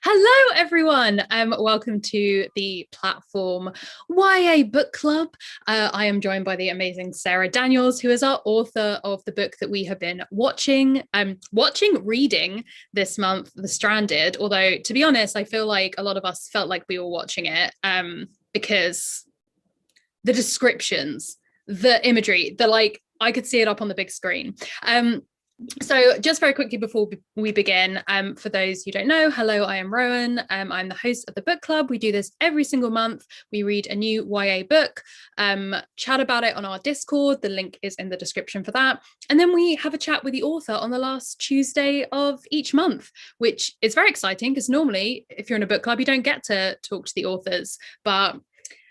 Hello, everyone. Welcome to the platform YA Book Club. I am joined by the amazing Sarah Daniels, who is our author of the book that we have been reading this month, The Stranded. Although, to be honest, I feel like a lot of us felt like we were watching it because the descriptions, the imagery, I could see it up on the big screen. So just very quickly before we begin, for those who don't know, hello, I am Rowan. I'm the host of the book club. We do this every single month. We read a new YA book, chat about it on our Discord. The link is in the description for that. And then we have a chat with the author on the last Tuesday of each month, which is very exciting because normally if you're in a book club, you don't get to talk to the authors. But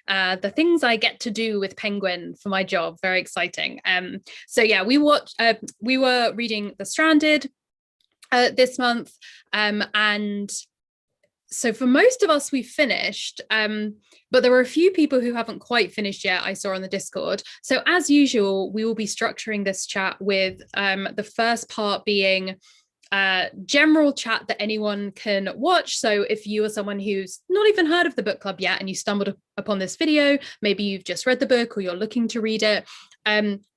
the things I get to do with Penguin for my job, very exciting. So yeah, we were reading The Stranded this month, and so for most of us we finished, but there were a few people who haven't quite finished yet, I saw on the Discord. So as usual, we will be structuring this chat with the first part being general chat that anyone can watch. So if you are someone who's not even heard of the book club yet and you stumbled upon this video, maybe you've just read the book or you're looking to read it,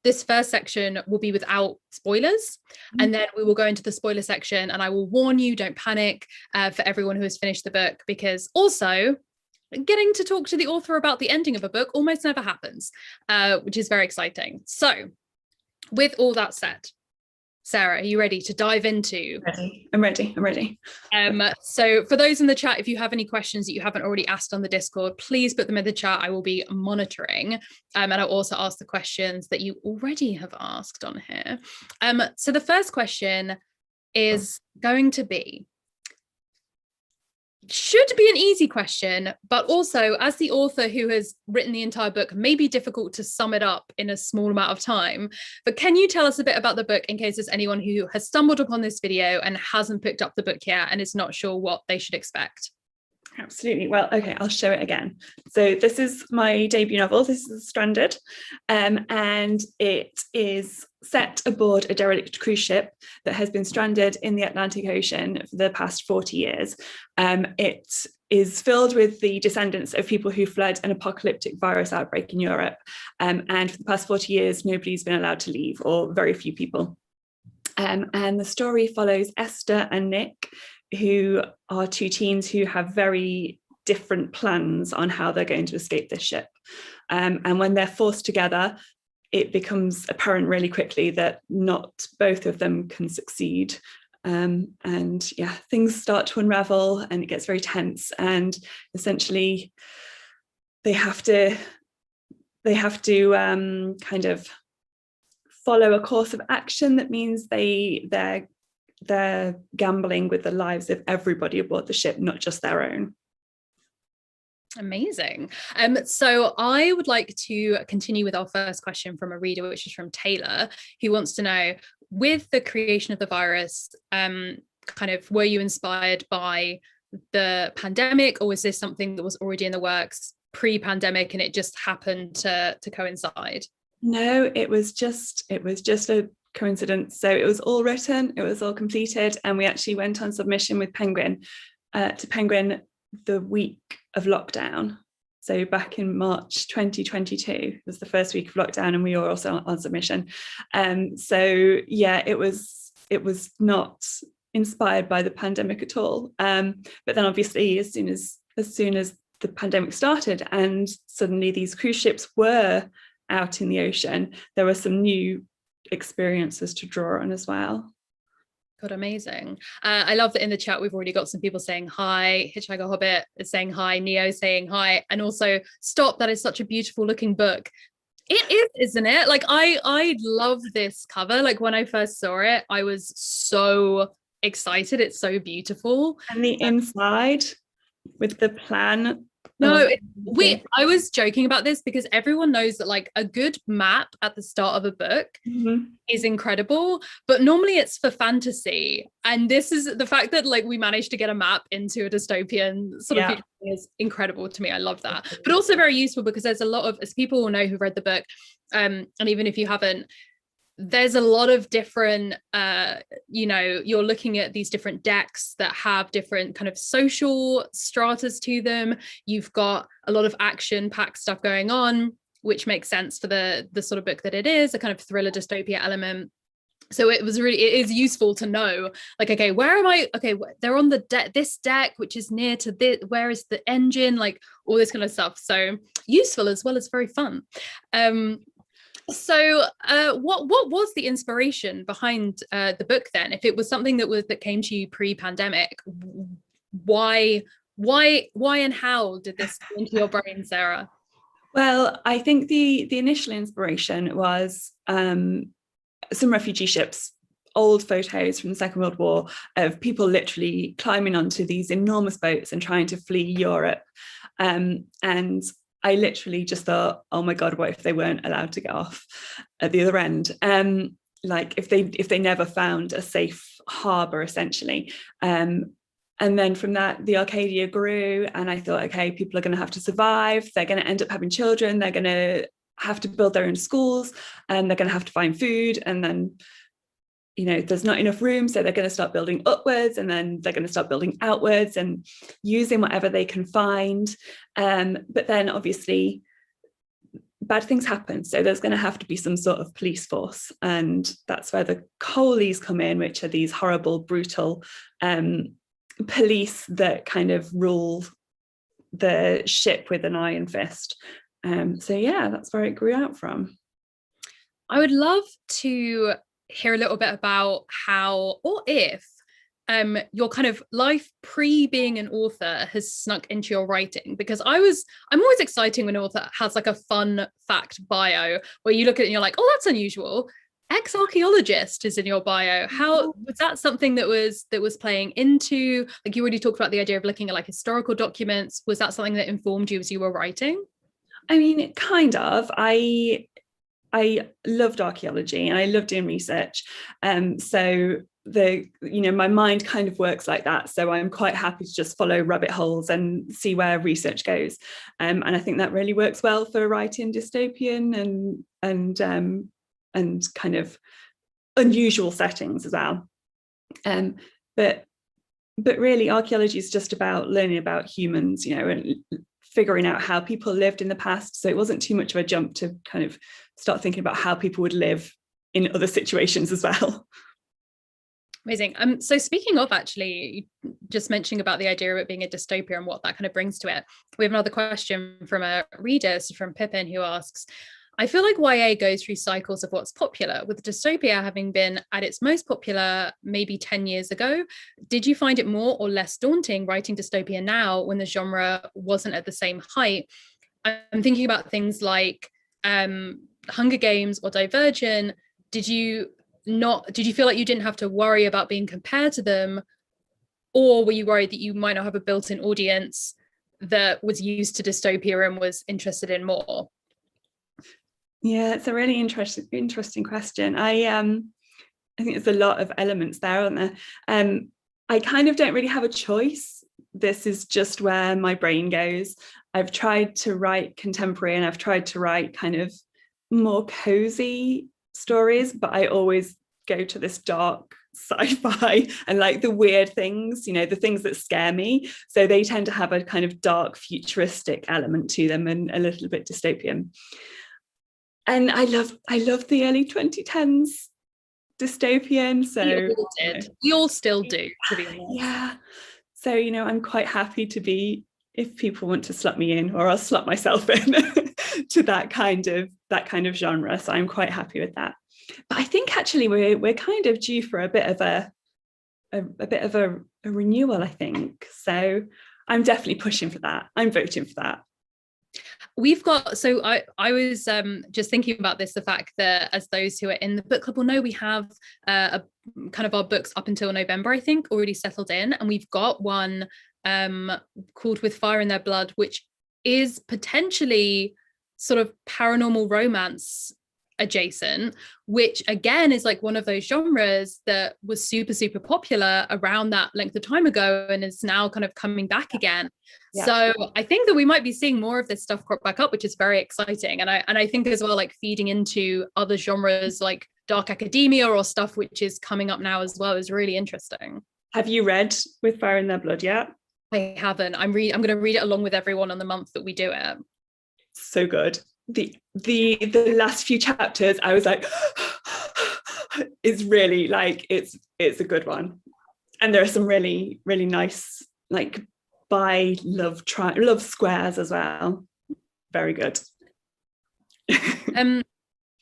this first section will be without spoilers, and then we will go into the spoiler section, and I will warn you, don't panic, for everyone who has finished the book, because also getting to talk to the author about the ending of a book almost never happens, which is very exciting. So with all that said, Sarah, are you ready to dive into? I'm ready. So for those in the chat, if you have any questions that you haven't already asked on the Discord, please put them in the chat. I will be monitoring. And I'll also ask the questions that you already have asked on here. So the first question is going to be, should be an easy question, but also as the author who has written the entire book, may be difficult to sum it up in a small amount of time. But can you tell us a bit about the book in case there's anyone who has stumbled upon this video and hasn't picked up the book yet and is not sure what they should expect? Absolutely. Well, okay, I'll show it again. So this is my debut novel. This is Stranded, and it is set aboard a derelict cruise ship that has been stranded in the Atlantic Ocean for the past 40 years. It is filled with the descendants of people who fled an apocalyptic virus outbreak in Europe. And for the past 40 years, nobody's been allowed to leave, or very few people. And the story follows Esther and Nick, who are two teens who have very different plans on how they're going to escape this ship. And when they're forced together, it becomes apparent really quickly that not both of them can succeed. And yeah, things start to unravel and it gets very tense. And essentially, they have to kind of follow a course of action that means they're gambling with the lives of everybody aboard the ship, not just their own. Amazing. So I would like to continue with our first question from a reader, which is from Taylor, who wants to know, with the creation of the virus, kind of were you inspired by the pandemic, or was this something that was already in the works pre-pandemic and it just happened to coincide? No, it was just a coincidence. So it was all written, it was all completed, and we actually went on submission with Penguin to Penguin the week of lockdown. So back in March 2022 was the first week of lockdown, and we were also on submission. So yeah, it was not inspired by the pandemic at all. But then obviously as soon as the pandemic started and suddenly these cruise ships were out in the ocean, there were some new experiences to draw on as well. God, amazing. I love that in the chat we've already got some people saying hi. Hitchhiker Hobbit is saying hi, Neo saying hi, and also stop, that is such a beautiful looking book. It is, isn't it? Like I love this cover. Like when I first saw it, I was so excited. It's so beautiful. And the inside with the plan. No, I was joking about this because everyone knows that like a good map at the start of a book is incredible, but normally it's for fantasy. And this is the fact that like we managed to get a map into a dystopian sort of future is incredible to me. I love that. But also very useful because there's a lot of, as people will know who've read the book, and even if you haven't, there's a lot of different you're looking at these different decks that have different kind of social stratas to them. You've got a lot of action packed stuff going on, which makes sense for the sort of book that it is, a kind of thriller dystopia element. So it is useful to know, like, okay, where am I? Okay, they're on the this deck, which is near to this, where is the engine, like all this kind of stuff. So useful as well as very fun. So what was the inspiration behind the book then? If it was something that came to you pre-pandemic, why and how did this come into your brain, Sarah? Well, I think the initial inspiration was some refugee ships, old photos from the Second World War of people literally climbing onto these enormous boats and trying to flee Europe. And I literally just thought, oh my God, what if they weren't allowed to get off at the other end? Like if they never found a safe harbour, essentially. And then from that, the Arcadia grew, and I thought, okay, people are going to have to survive. They're going to end up having children. They're going to have to build their own schools, and they're going to have to find food. And then, there's not enough room, so they're going to start building upwards, and then they're going to start building outwards and using whatever they can find. But then obviously bad things happen, so there's going to have to be some sort of police force, and that's where the Coleys come in, which are these horrible, brutal police that kind of rule the ship with an iron fist. So yeah, that's where it grew out from. I would love to hear a little bit about how, or if, your kind of life pre being an author has snuck into your writing, because I'm always exciting when an author has like a fun fact bio where you look at it and you're like, oh, that's unusual. Ex-archaeologist is in your bio. How was that something that was playing into, like, you already talked about the idea of looking at like historical documents. Was that something that informed you as you were writing? I mean, kind of. I loved archaeology and I loved doing research. So my mind kind of works like that. So I'm quite happy to just follow rabbit holes and see where research goes. And I think that really works well for writing dystopian and kind of unusual settings as well. But really, archaeology is just about learning about humans, and figuring out how people lived in the past. So it wasn't too much of a jump to kind of start thinking about how people would live in other situations as well. Amazing. So speaking of, actually, just mentioning about the idea of it being a dystopia and what that kind of brings to it, we have another question from a reader, so from Pippin, who asks, I feel like YA goes through cycles of what's popular, with dystopia having been at its most popular maybe 10 years ago. Did you find it more or less daunting writing dystopia now when the genre wasn't at the same height? I'm thinking about things like Hunger Games or Divergent. Did you feel like you didn't have to worry about being compared to them? Or were you worried that you might not have a built-in audience that was used to dystopia and was interested in more? Yeah, it's a really interesting question. I think there's a lot of elements there, aren't there? I kind of don't really have a choice. This is just where my brain goes. I've tried to write contemporary and I've tried to write kind of more cozy stories, but I always go to this dark sci-fi and like the weird things, the things that scare me. So they tend to have a kind of dark futuristic element to them and a little bit dystopian. And I love the early 2010s dystopian. So we all did. We all still do, to be honest. Yeah. So, I'm quite happy to be, if people want to slot me in, or I'll slot myself in to that kind of genre. So I'm quite happy with that. But I think actually we're kind of due for a bit of a renewal, I think. So I'm definitely pushing for that. I'm voting for that. We've got, so I was just thinking about this, the fact that as those who are in the book club will know, we have a kind of our books up until November, I think, already settled in, and we've got one called With Fire in Their Blood, which is potentially sort of paranormal romance adjacent, which again is like one of those genres that was super, super popular around that length of time ago and is now kind of coming back again. Yeah. So I think that we might be seeing more of this stuff crop back up, which is very exciting. And I think as well, like feeding into other genres like dark academia or stuff which is coming up now as well is really interesting. Have you read With Fire in Their Blood yet? I haven't. I'm going to read it along with everyone on the month that we do it. So good. The last few chapters, I was like, it's really like it's a good one, and there are some really really nice like bi love squares as well. Very good.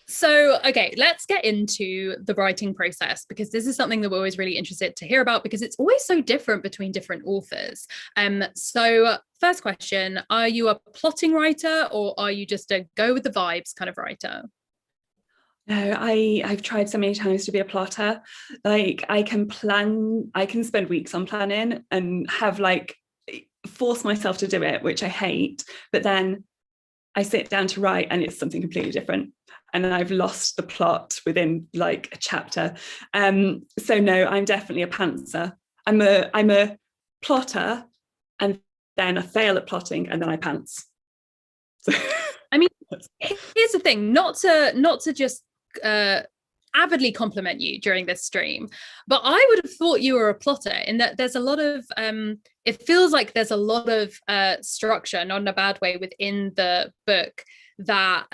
So, okay, let's get into the writing process, because this is something that we're always really interested to hear about, because it's always so different between different authors. So first question, are you a plotting writer, or are you just a go with the vibes kind of writer? No, I've tried so many times to be a plotter. Like I can spend weeks on planning and have like force myself to do it, which I hate, but then I sit down to write and it's something completely different. And I've lost the plot within like a chapter. So no, I'm definitely a pantser. I'm a plotter, and then I fail at plotting, and then I pants. So I mean, here's the thing, not to just avidly compliment you during this stream, but I would have thought you were a plotter, in that there's a lot of it feels like there's a lot of structure, not in a bad way, within the book that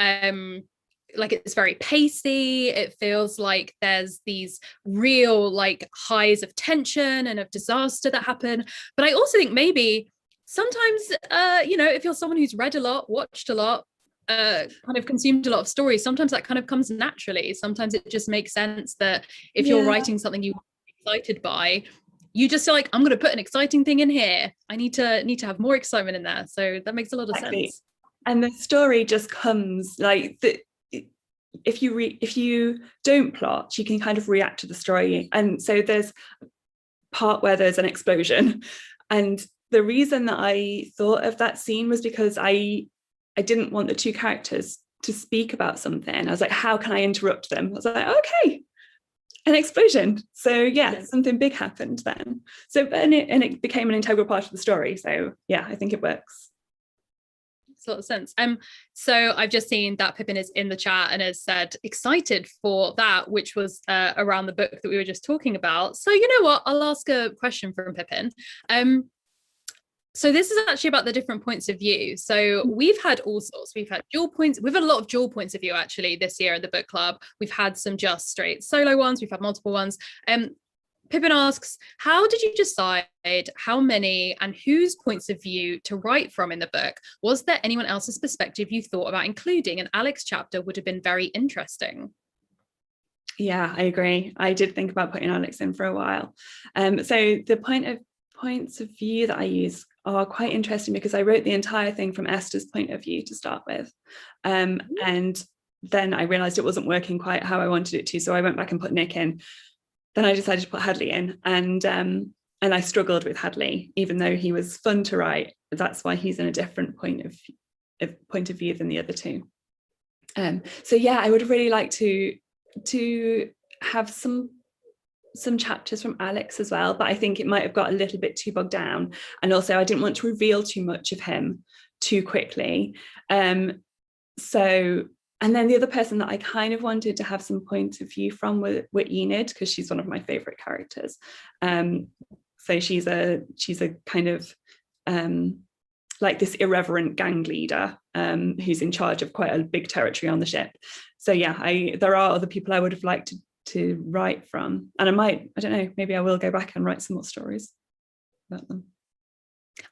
like it's very pacey. It feels like there's these real like highs of tension and of disaster that happen. But I also think maybe sometimes if you're someone who's read a lot, watched a lot, kind of consumed a lot of stories, sometimes that kind of comes naturally. Sometimes it just makes sense that if you're writing something you're excited by, you just feel like, I'm going to put an exciting thing in here. I need to have more excitement in there. So that makes a lot of sense. And the story just comes like if you don't plot, you can kind of react to the story. And so there's a part where there's an explosion, and the reason that I thought of that scene was because I didn't want the two characters to speak about something. I was like, how can I interrupt them? I was like, okay, an explosion. So yeah, something big happened then. So and it became an integral part of the story. So yeah, I think it works. A lot of sense. So I've just seen that Pippin is in the chat and has said excited for that, which was around the book that we were just talking about. So you know what, I'll ask a question from Pippin. So this is actually about the different points of view. So we've had all sorts. We've had dual points. We've had a lot of dual points of view actually this year in the book club. We've had some just straight solo ones. We've had multiple ones. Pippin asks, how did you decide how many and whose points of view to write from in the book? Was there anyone else's perspective you thought about including? An Alex chapter would have been very interesting. Yeah, I agree. I did think about putting Alex in for a while. So the points of view that I use are quite interesting, because I wrote the entire thing from Esther's point of view to start with. And then I realized it wasn't working quite how I wanted it to. So I went back and put Nick in. Then I decided to put Hadley in, and I struggled with Hadley, even though he was fun to write. That's why he's in a different point of view than the other two. So yeah, I would really like to have some chapters from Alex as well, but I think it might have got a little bit too bogged down, and also I didn't want to reveal too much of him too quickly. And then the other person that I kind of wanted to have some point of view from were Enid, because she's one of my favorite characters. So she's a kind of like this irreverent gang leader who's in charge of quite a big territory on the ship. So yeah, there are other people I would have liked to write from, and I don't know, maybe I will go back and write some more stories about them.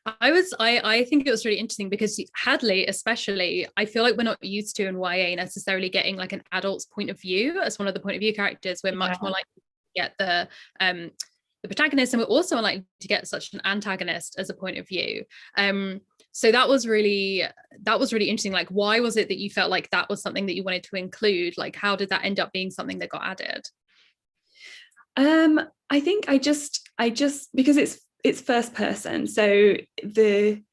I think it was really interesting, because Hadley especially, I feel like we're not used to in YA necessarily getting like an adult's point of view as one of the point of view characters. We're much more likely to get the protagonist, and we're also unlikely to get such an antagonist as a point of view. So that was really interesting. Like, why was it that you felt like that was something that you wanted to include? Like, how did that end up being something that got added? I think I just because it's first person, so it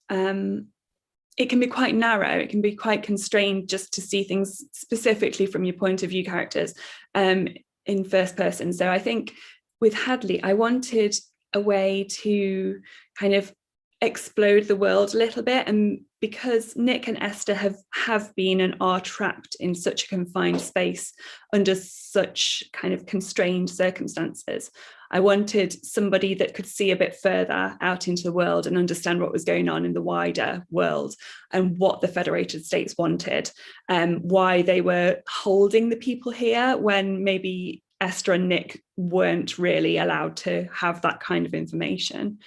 can be quite narrow, it can be quite constrained just to see things specifically from your point of view characters in first person. So I think with Hadley, I wanted a way to kind of explode the world a little bit and because Nick and Esther have been and are trapped in such a confined space under such kind of constrained circumstances, I wanted somebody that could see a bit further out into the world and understand what was going on in the wider world and what the Federated States wanted, why they were holding the people here when maybe Esther and Nick weren't really allowed to have that kind of information.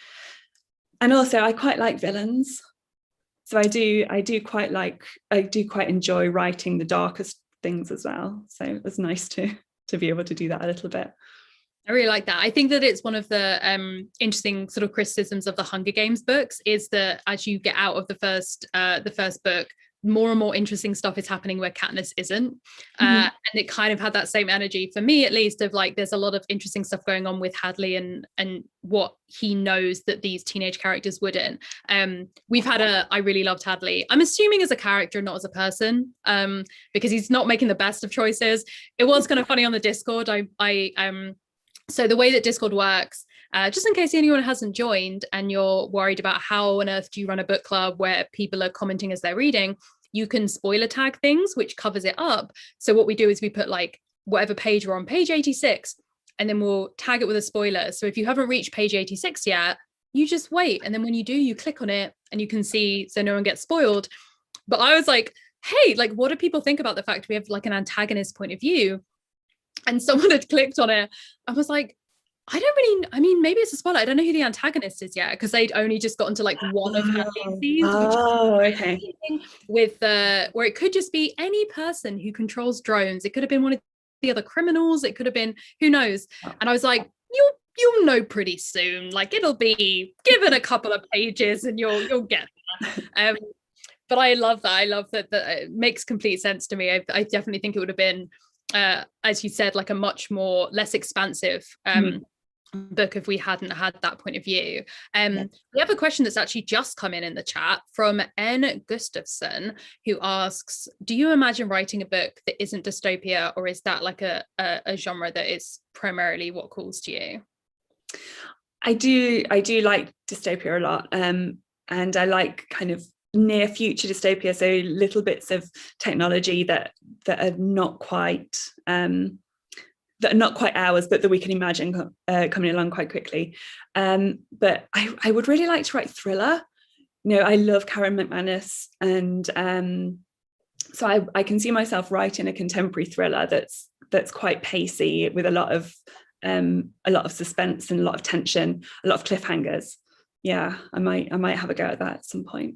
And also, I quite like villains. So I do quite enjoy writing the darkest things as well. So it was nice to be able to do that a little bit. I really like that. I think that it's one of the interesting sort of criticisms of the Hunger Games books is that as you get out of the first book, more and more interesting stuff is happening where Katniss isn't. And it kind of had that same energy for me, at least, of like there's a lot of interesting stuff going on with Hadley and what he knows that these teenage characters wouldn't. I really loved Hadley. I'm assuming as a character, not as a person, because he's not making the best of choices. It was kind of funny on the Discord. So the way that Discord works, just in case anyone hasn't joined and you're worried about how on earth do you run a book club where people are commenting as they're reading, you can spoiler tag things, which covers it up. So what we do is we put like whatever page we're on, page 86, and then we'll tag it with a spoiler. So if you haven't reached page 86 yet, you just wait. And then when you do, you click on it and you can see so no one gets spoiled. But I was like, hey, like, what do people think about the fact we have like an antagonist point of view? And someone had clicked on it. I was like, maybe it's a spoiler. I don't know who the antagonist is yet, because they'd only just gotten to like one of Hadley's scenes. Okay. With where it could just be any person who controls drones. It could have been one of the other criminals. It could have been, who knows? And I was like, you'll know pretty soon. Like it'll be given a couple of pages and you'll get there. But I love that. I love that it makes complete sense to me. I definitely think it would have been, as you said, like a much more less expansive book if we hadn't had that point of view. We have a question that's actually just come in the chat from N. Gustafson, who asks, do you imagine writing a book that isn't dystopia, or is that like a genre that is primarily what calls to you? I do like dystopia a lot, and I like kind of near future dystopia, so little bits of technology that are not quite ours, but that we can imagine coming along quite quickly. But I would really like to write thriller. I love Karen McManus, and so I can see myself writing a contemporary thriller that's quite pacey, with a lot of suspense and a lot of tension, a lot of cliffhangers. Yeah, I might have a go at that at some point.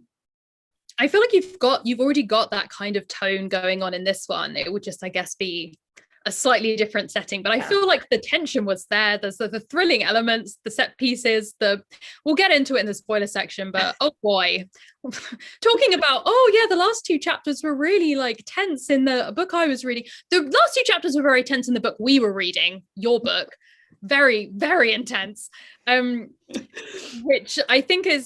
I feel like you've already got that kind of tone going on in this one. It would just, I guess, be a slightly different setting, but I feel like the tension was there. There's the thrilling elements, the set pieces, we'll get into it in the spoiler section, but oh boy, talking about, the last two chapters were really like tense in the book I was reading. The last two chapters were very tense in the book we were reading, your book. Very, very intense. Which I think I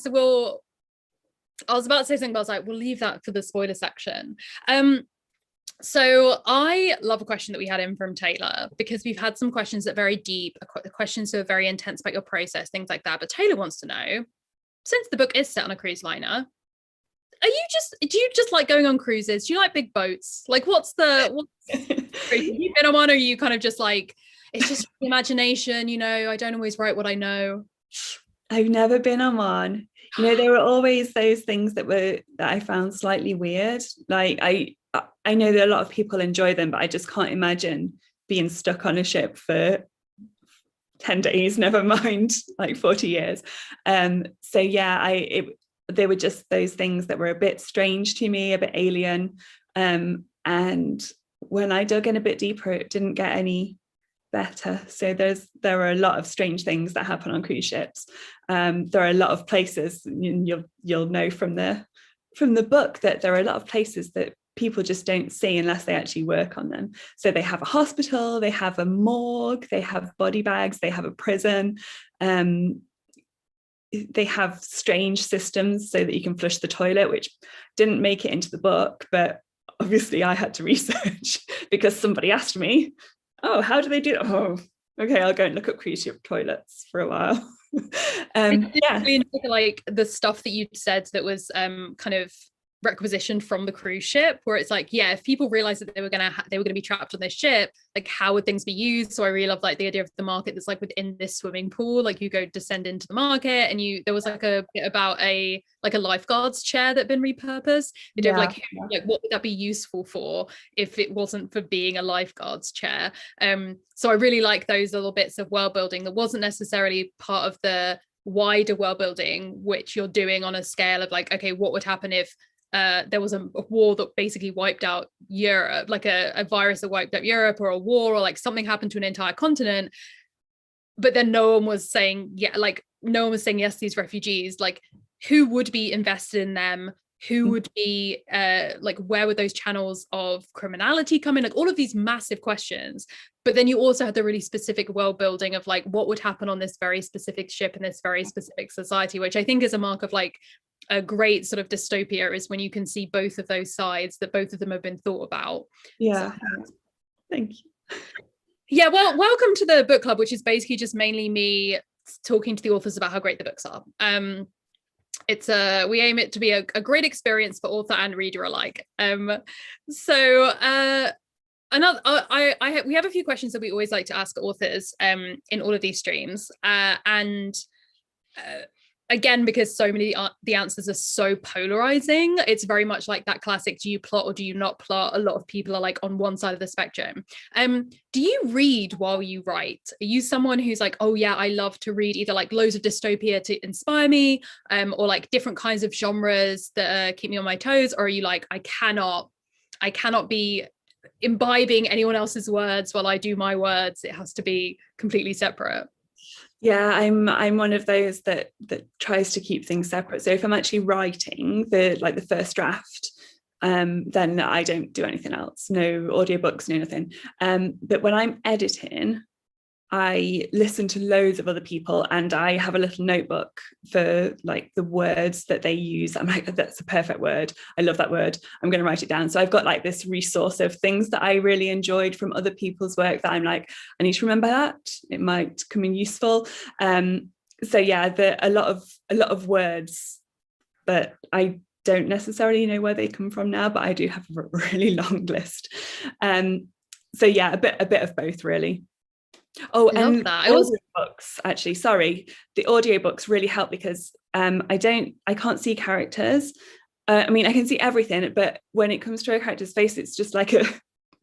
was about to say something, but I was like, we'll leave that for the spoiler section. So I love a question that we had in from Taylor, because we've had some questions that are very deep, questions that are very intense about your process, things like that. But Taylor wants to know, since the book is set on a cruise liner, do you just like going on cruises? Do you like big boats? Like what's have you been on one, or are you kind of just like, it's just imagination, I don't always write what I know? I've never been on one. There were always those things that I found slightly weird. Like I know that a lot of people enjoy them, but I just can't imagine being stuck on a ship for 10 days, never mind like 40 years. So yeah, they were just those things that were a bit strange to me, a bit alien. And when I dug in a bit deeper, it didn't get any better. So there are a lot of strange things that happen on cruise ships. There are a lot of places, you'll know from the book, that there are a lot of places that people just don't see unless they actually work on them. So they have a hospital, they have a morgue, they have body bags, they have a prison, they have strange systems so that you can flush the toilet, which didn't make it into the book, but obviously I had to research because somebody asked me, how do they do it? Okay, I'll go and look up cruise ship toilets for a while. Yeah, like the stuff that you said that was kind of requisitioned from the cruise ship, where it's like, yeah, if people realized that they were gonna be trapped on this ship, like how would things be used? So I really love like the idea of the market that's like within this swimming pool, like you go descend into the market, and there was like a bit about a lifeguard's chair that had been repurposed. The idea of like what would that be useful for if it wasn't for being a lifeguard's chair? So I really like those little bits of world building that wasn't necessarily part of the wider world building, which you're doing on a scale of like, okay, what would happen if there was a war that basically wiped out Europe, like a virus that wiped out Europe, or a war, or like something happened to an entire continent, but then no one was saying yes to these refugees. Like, who would be invested in them? Who would be like, where would those channels of criminality come in? Like all of these massive questions. But then you also had the really specific world building of like what would happen on this very specific ship in this very specific society, which I think is a mark of like a great sort of dystopia, is when you can see both of those sides, that both of them have been thought about. Thank you. Yeah, well, welcome to the book club, which is basically just mainly me talking to the authors about how great the books are. We aim it to be a great experience for author and reader alike. We have a few questions that we always like to ask authors in all of these streams, again, because so many the answers are so polarizing, it's very much like that classic, do you plot or do you not plot? A lot of people are like on one side of the spectrum. Do you read while you write? Are you someone who's like, oh yeah, I love to read either like loads of dystopia to inspire me, or like different kinds of genres that keep me on my toes? Or are you like, I cannot be imbibing anyone else's words while I do my words, it has to be completely separate? Yeah, I'm one of those that tries to keep things separate. So if I'm actually writing the first draft, then I don't do anything else. No audiobooks, no nothing. But when I'm editing, I listen to loads of other people, and I have a little notebook for like the words that they use. I'm like, that's a perfect word. I love that word. I'm going to write it down. So I've got like this resource of things that I really enjoyed from other people's work that I'm like, I need to remember that. It might come in useful. So yeah, a lot of words, but I don't necessarily know where they come from now, but I do have a really long list. So yeah, a bit of both really. Oh, and audiobooks, actually, sorry, the audiobooks really help because I can't see characters. I mean, I can see everything, but when it comes to a character's face, it's just like a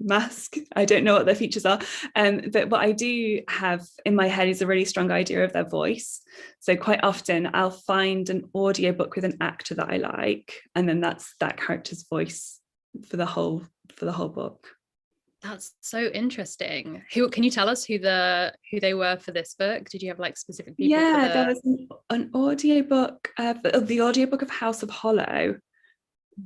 mask. I don't know what their features are. But what I do have in my head is a really strong idea of their voice. So quite often I'll find an audiobook with an actor that I like, and then that's that character's voice for the whole book. That's so interesting. Who can you tell us who they were for this book? Did you have like specific people? Yeah, there was an audiobook. The audiobook of House of Hollow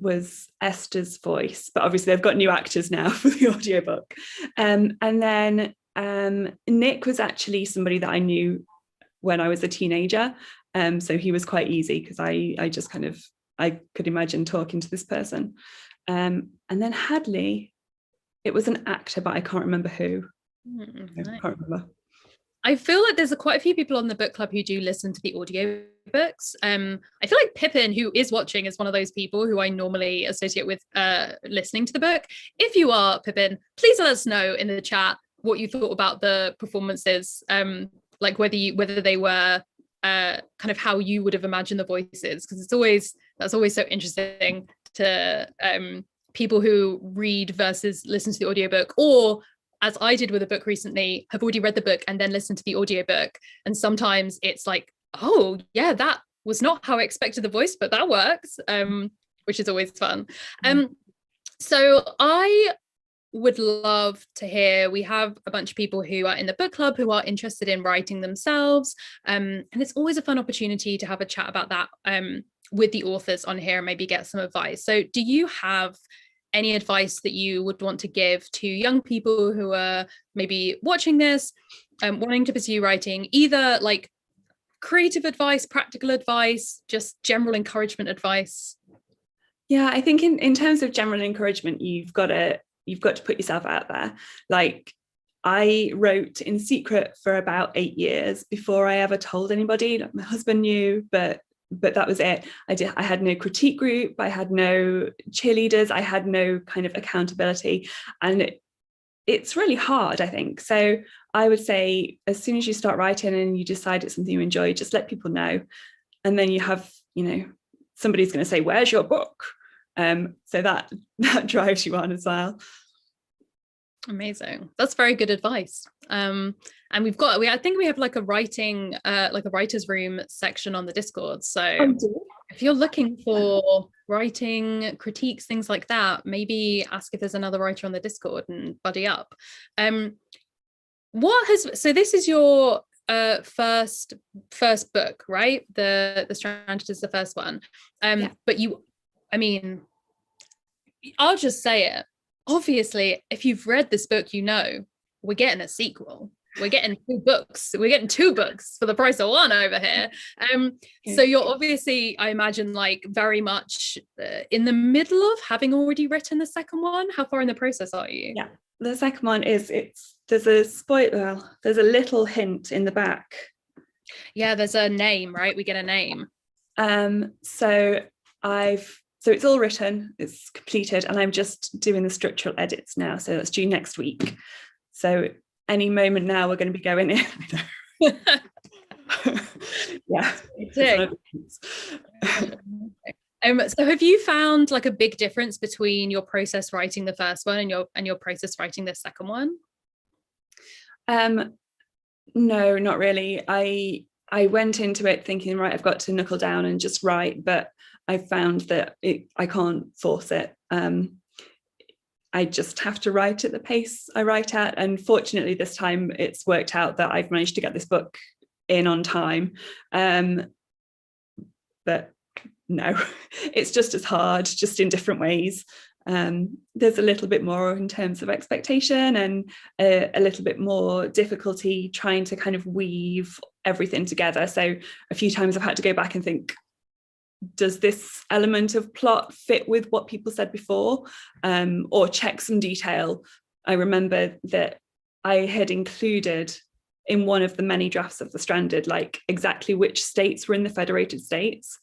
was Esther's voice, but obviously they've got new actors now for the audiobook. And then Nick was actually somebody that I knew when I was a teenager. So he was quite easy because I just kind of, I could imagine talking to this person. And then Hadley, it was an actor, but I can't remember who. I can't remember. I feel like there's quite a few people on the book club who do listen to the audiobooks. I feel like Pippin, who is watching, is one of those people who I normally associate with listening to the book. If you are, Pippin, please let us know in the chat what you thought about the performances, like whether they were kind of how you would have imagined the voices, because that's always so interesting to people who read versus listen to the audiobook, or as I did with a book recently, have already read the book and then listened to the audiobook. And sometimes it's like, oh yeah, that was not how I expected the voice, but that works, which is always fun. So I would love to hear, we have a bunch of people who are in the book club who are interested in writing themselves. And it's always a fun opportunity to have a chat about that with the authors on here and maybe get some advice. So do you have any advice that you would want to give to young people who are maybe watching this, wanting to pursue writing, either like creative advice, practical advice, just general encouragement advice? Yeah, I think in terms of general encouragement, you've got to put yourself out there. Like, I wrote in secret for about 8 years before I ever told anybody. Like, my husband knew, but but that was it. I had no critique group, I had no cheerleaders, I had no kind of accountability, and it's really hard, I think. So I would say, as soon as you start writing and you decide it's something you enjoy, just let people know, and then you have, somebody's going to say, "Where's your book?" So that drives you on as well. Amazing. That's very good advice. And I think we have like a writing, like a writer's room section on the Discord. So if you're looking for writing critiques, things like that, maybe ask if there's another writer on the Discord and buddy up. So this is your first book, right? The Stranded is the first one. But I'll just say it. Obviously, if you've read this book, we're getting a sequel. We're getting two books. We're getting two books for the price of one over here. So you're obviously, I imagine, like very much in the middle of having already written the second one. How far in the process are you? Yeah, the second one there's a spoiler. There's a little hint in the back. Yeah, there's a name, right? We get a name. So it's all written, it's completed, and I'm just doing the structural edits now. So that's due next week. So any moment now we're going to be going in. Yeah. So have you found like a big difference between your process writing the first one and your process writing the second one? No, not really. I went into it thinking, right, I've got to knuckle down and just write, but I found that I can't force it. I just have to write at the pace I write at. And fortunately, this time it's worked out that I've managed to get this book in on time. But no, it's just as hard, just in different ways. There's a little bit more in terms of expectation and a little bit more difficulty trying to kind of weave everything together. So a few times I've had to go back and think, does this element of plot fit with what people said before? Or check some detail. I remember that I had included in one of the many drafts of The Stranded, like exactly which states were in the Federated States.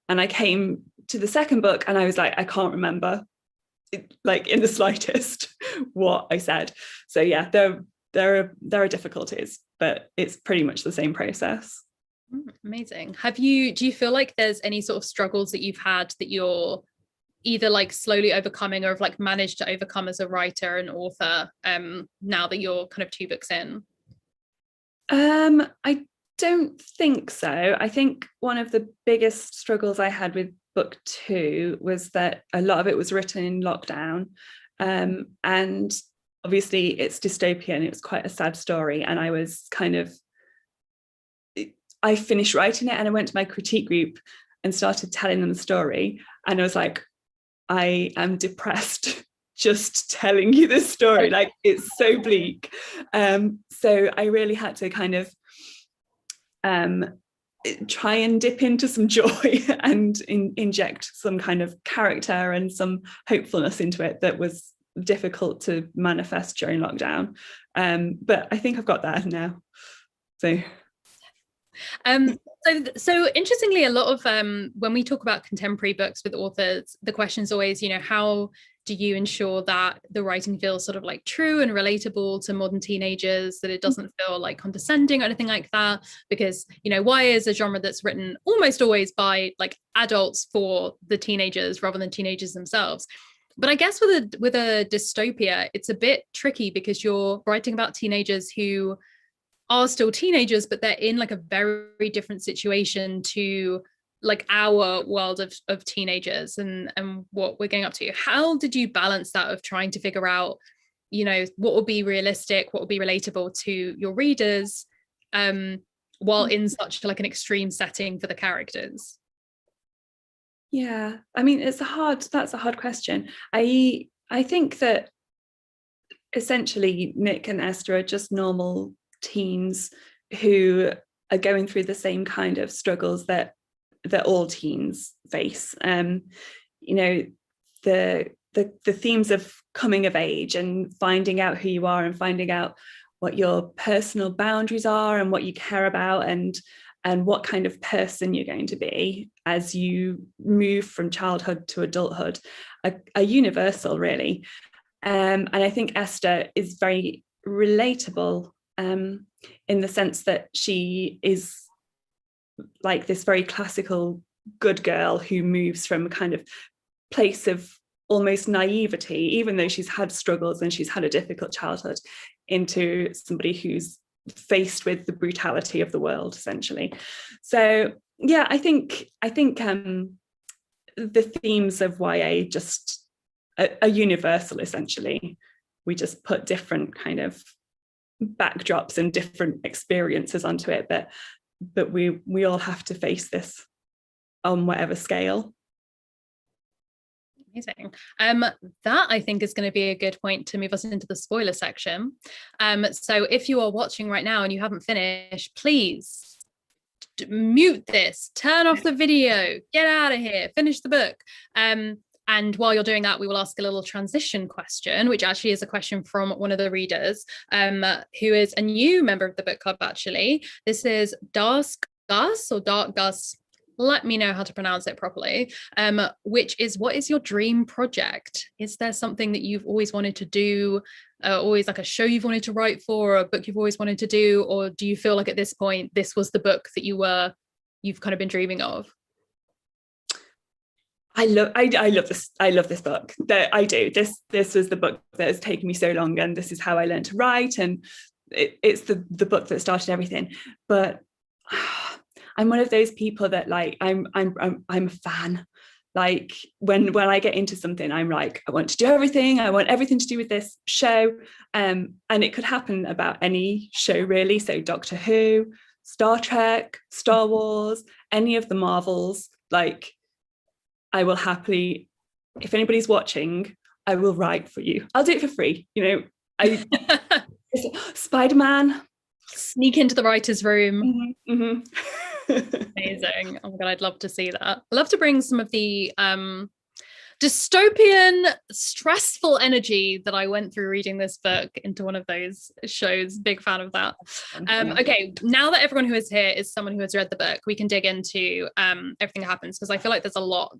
And I came to the second book and I was like, I can't remember like in the slightest what I said. So yeah, there are difficulties, but it's pretty much the same process. Amazing. Do you feel like there's any sort of struggles that you've had that you're either like slowly overcoming or have like managed to overcome as a writer and author now that you're kind of two books in? I don't think so. I think one of the biggest struggles I had with book 2 was that a lot of it was written in lockdown, and obviously it's dystopia and it was quite a sad story, and I finished writing it and I went to my critique group and started telling them the story, and I was like, I am depressed just telling you this story, like it's so bleak. So I really had to kind of try and dip into some joy and inject some kind of character and some hopefulness into it that was difficult to manifest during lockdown. But I think I've got that now. So interestingly, a lot of when we talk about contemporary books with authors, the question is always, how do you ensure that the writing feels sort of like true and relatable to modern teenagers, that it doesn't feel like condescending or anything like that? Because, YA is a genre that's written almost always by like adults for the teenagers rather than teenagers themselves. But I guess with a dystopia, it's a bit tricky because you're writing about teenagers who are still teenagers, but they're in like a very different situation to like our world of teenagers and what we're getting up to. How did you balance that of trying to figure out, what will be realistic, what will be relatable to your readers, while in such like an extreme setting for the characters? Yeah, I mean, that's a hard question. I think that essentially Nick and Esther are just normal teens who are going through the same kind of struggles that all teens face. The themes of coming of age and finding out who you are and finding out what your personal boundaries are and what you care about, and and what kind of person you're going to be as you move from childhood to adulthood are universal, really. And I think Esther is very relatable in the sense that she is like this very classical good girl who moves from a kind of place of almost naivety, even though she's had struggles and she's had a difficult childhood, into somebody who's faced with the brutality of the world, essentially. So yeah, I think the themes of YA just are universal, essentially. We just put different kind of backdrops and different experiences onto it, but we all have to face this on whatever scale. Amazing. That I think is going to be a good point to move us into the spoiler section. So if you are watching right now and you haven't finished, please mute this, turn off the video, get out of here, finish the book. And while you're doing that, we will ask a little transition question, which actually is a question from one of the readers, who is a new member of the book club, actually. This is Dark Gus, or Dark Gus. Let me know how to pronounce it properly, which is, what is your dream project? Is there something that you've always wanted to do, always like a show you've wanted to write for, or a book you've always wanted to do? Or do you feel like at this point, this was the book that you've kind of been dreaming of? I love this book. I do. This was the book that has taken me so long, and this is how I learned to write, and it's the book that started everything. But I'm one of those people that, like, I'm a fan. Like when I get into something, I'm like, I want to do everything. I want everything to do with this show. And it could happen about any show, really. So Doctor Who, Star Trek, Star Wars, any of the Marvels. Like, I will happily, if anybody's watching, I will write for you. I'll do it for free. You know, Spider-Man. Sneak into the writer's room. Mm-hmm, mm-hmm. Amazing. Oh my God, I'd love to see that. I'd love to bring some of the dystopian, stressful energy that I went through reading this book into one of those shows. Big fan of that. Okay, now that everyone who is here is someone who has read the book, we can dig into everything that happens, because I feel like there's a lot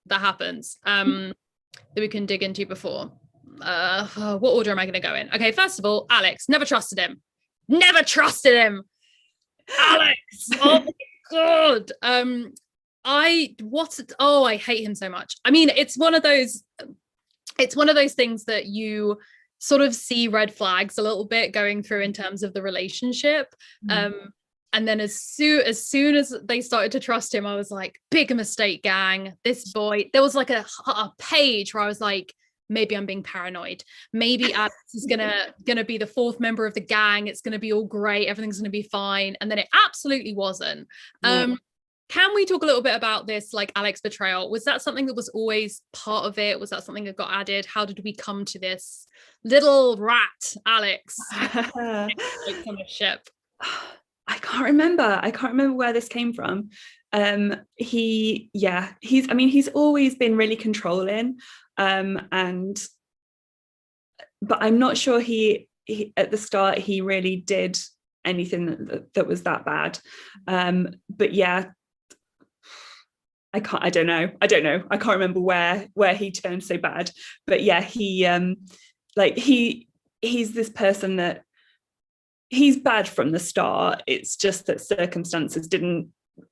that happens that we can dig into before. What order am I going to go in? Okay, first of all, Alex. Never trusted him. Alex. Oh my God. I hate him so much. I mean, it's one of those things that you sort of see red flags a little bit going through in terms of the relationship. And then as soon as they started to trust him, I was like, big mistake, gang. This boy, there was like a page where I was like, maybe I'm being paranoid. Maybe Alex is gonna be the fourth member of the gang. It's gonna be all great. Everything's gonna be fine. And then it absolutely wasn't. Can we talk a little bit about this, like Alex betrayal? Was that something that was always part of it? Was that something that got added? How did we come to this little rat, Alex, on a ship? I can't remember where this came from. He's always been really controlling. But I'm not sure he at the start he really did anything that was that bad. But yeah, I don't know. I can't remember where he turned so bad. But yeah, he's this person that he's bad from the start. It's just that circumstances didn't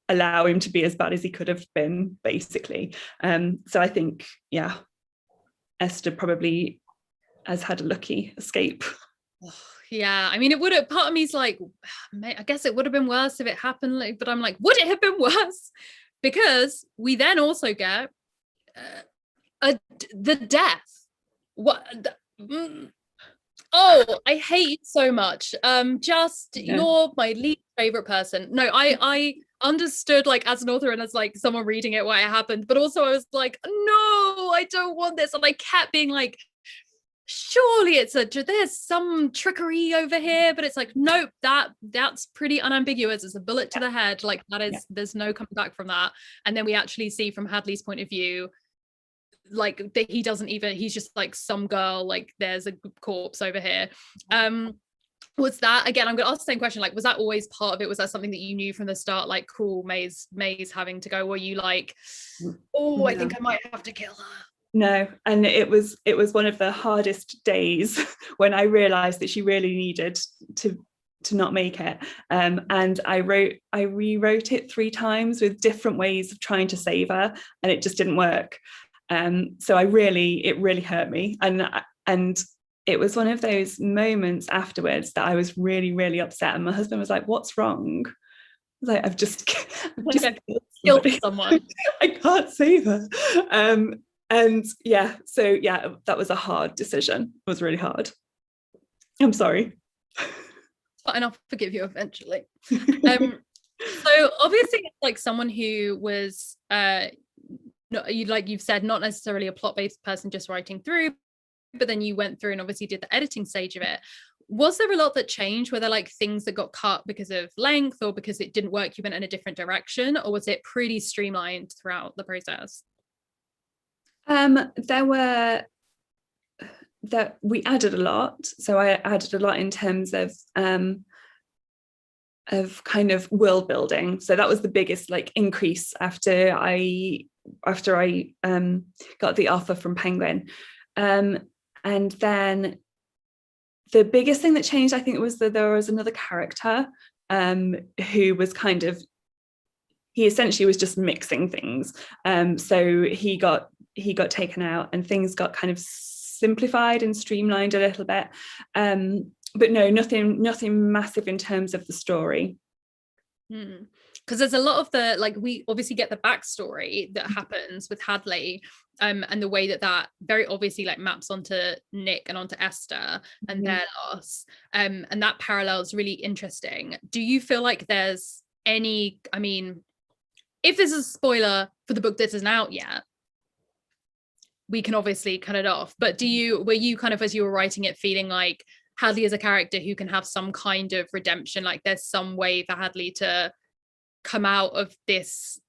allow him to be as bad as he could have been, basically. So I think, yeah, Esther probably has had a lucky escape. Yeah, I mean, it would have, part of me's like, I guess it would have been worse if it happened, but I'm like, would it have been worse? Because we then also get the death. I hate you so much. You're my least favorite person. No, I understood, like, as an author and as like someone reading it, why it happened, but also I was like, no, I don't want this. And I kept being like, surely there's some trickery over here, but it's like, nope, that's pretty unambiguous. It's a bullet to the head. Like, that is, there's no coming back from that. And then we actually see from Hadley's point of view, like, that he's just like some girl, like, there's a corpse over here. was that, again, I'm gonna ask the same question, like, was that always part of it? Was that something that you knew from the start, like, cool, May's having to go? Were you like, oh, No. I think I might have to kill her? No, and it was one of the hardest days when I realized that she really needed to not make it, and I rewrote it 3 times with different ways of trying to save her, and it just didn't work. So it really hurt me, and it was one of those moments afterwards that I was really, really upset, and my husband was like, "What's wrong?" I was like, I've just killed someone. I can't save her. And yeah, so yeah, that was a hard decision. It was really hard. I'm sorry. Fine, I'll forgive you eventually. So obviously, like, someone who was like you've said, not necessarily a plot-based person just writing through, but then you went through and obviously did the editing stage of it. Was there a lot that changed? Were there like things that got cut because of length, or because it didn't work, you went in a different direction, or was it pretty streamlined throughout the process? There were that we added a lot. So I added a lot in terms of kind of world building. So that was the biggest like increase after I got the offer from Penguin. And then the biggest thing that changed, I think, was that there was another character who was kind of, he essentially was just mixing things. So he got taken out, and things got kind of simplified and streamlined a little bit. But no, nothing massive in terms of the story. Because there's a lot of the, like, we obviously get the backstory that happens with Hadley, and the way that very obviously like maps onto Nick and onto Esther and their loss, and that parallel is really interesting. Do you feel like there's any, I mean, if this is a spoiler for the book that isn't out yet, we can obviously cut it off, but were you kind of, as you were writing it, feeling like Hadley is a character who can have some kind of redemption, like there's some way for Hadley to come out of this,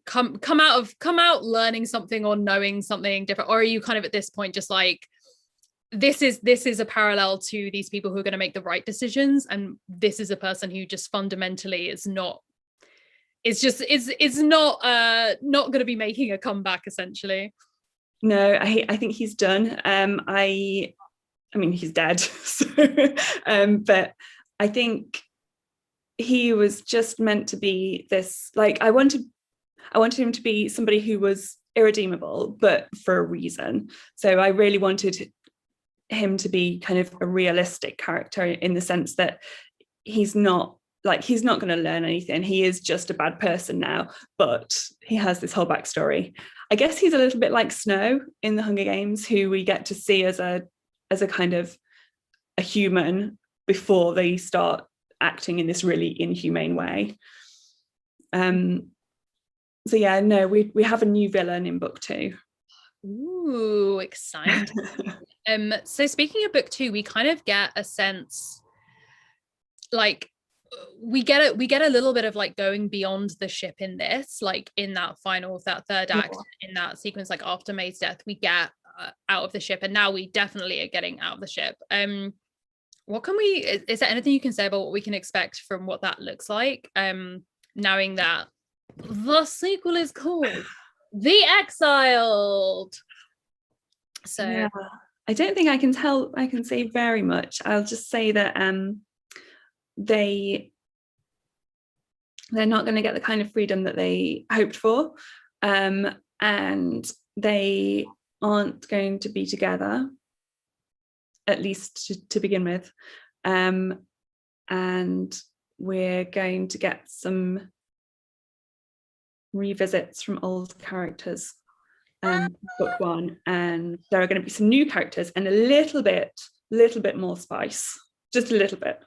come out learning something or knowing something different? Or are you kind of at this point just like, this is a parallel to these people who are going to make the right decisions, and this is a person who just fundamentally is not going to be making a comeback, essentially? No, I think he's done. I mean, he's dead. So, but I think he was just meant to be this, like, I wanted him to be somebody who was irredeemable, but for a reason. So I really wanted him to be kind of a realistic character, in the sense that he's not going to learn anything. He is just a bad person now, but he has this whole backstory. I guess he's a little bit like Snow in the Hunger Games, who we get to see as a kind of a human before they start acting in this really inhumane way. So yeah, no, we have a new villain in book 2. Ooh, exciting. So speaking of book 2, we kind of get a sense, like, we get a little bit of like going beyond the ship in this, like in that third act, in that sequence, like after May's death, we get out of the ship, and now we definitely are getting out of the ship. Is there anything you can say about what we can expect from what that looks like, knowing that the sequel is called The Exiled? So yeah, I don't think I can say very much. I'll just say that they're not going to get the kind of freedom that they hoped for, and they aren't going to be together, at least to begin with, and we're going to get some revisits from old characters, book 1, and there are going to be some new characters and a little bit more spice, just a little bit.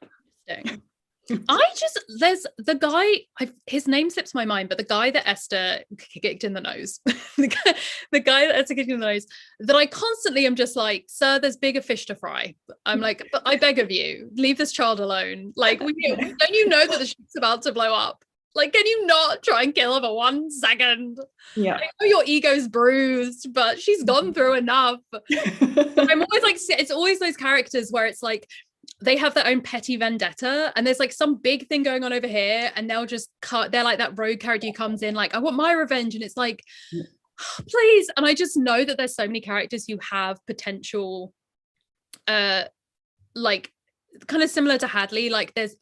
There's the guy, his name slips my mind, but the guy that Esther kicked in the nose, the guy that Esther kicked in the nose, that I constantly am just like, sir, there's bigger fish to fry. I'm like, but I beg of you, leave this child alone. Like, don't you know that the ship's about to blow up? Like, can you not try and kill her for 1 second? Yeah, I know your ego's bruised, but she's gone through enough. But I'm always like, it's always those characters where it's like, they have their own petty vendetta, and there's like some big thing going on over here, and they'll just cut. They're like that rogue character who comes in like, I want my revenge, and it's like, oh, please. And I just know that there's so many characters who have potential, like kind of similar to Hadley, like there's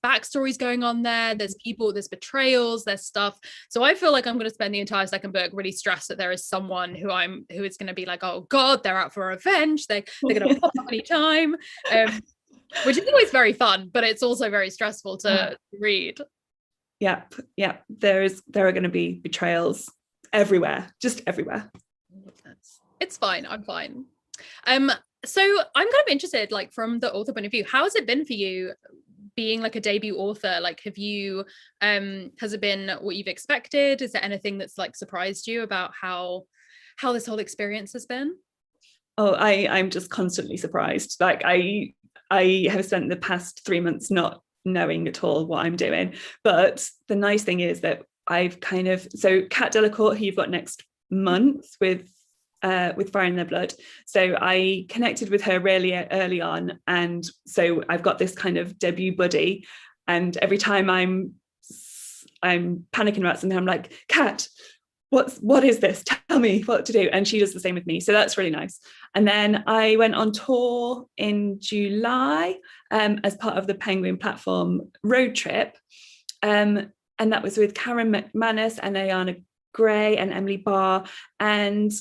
backstories going on there, there's people, there's betrayals, there's stuff. So I feel like I'm going to spend the entire second book really stressed that there is someone who is going to be like, oh god, they're out for revenge, they're going to pop up any time, which is always very fun, but it's also very stressful to read. Yeah, there are going to be betrayals everywhere, just everywhere. It's fine, I'm fine. So I'm kind of interested, like from the author point of view, how has it been for you being like a debut author? Like, have you has it been what you've expected? Is there anything that's like surprised you about how this whole experience has been? Oh, I'm just constantly surprised. Like I have spent the past 3 months not knowing at all what I'm doing. But the nice thing is that I've kind of, so Kat Delacourt, who you've got next month with Fire in Their Blood. So I connected with her really early on. And so I've got this kind of debut buddy. And every time I'm panicking about something, I'm like, Kat, what is this? Tell me what to do. And she does the same with me. So that's really nice. And then I went on tour in July as part of the Penguin Platform road trip. And that was with Karen McManus and Ayana Gray and Emily Barr. And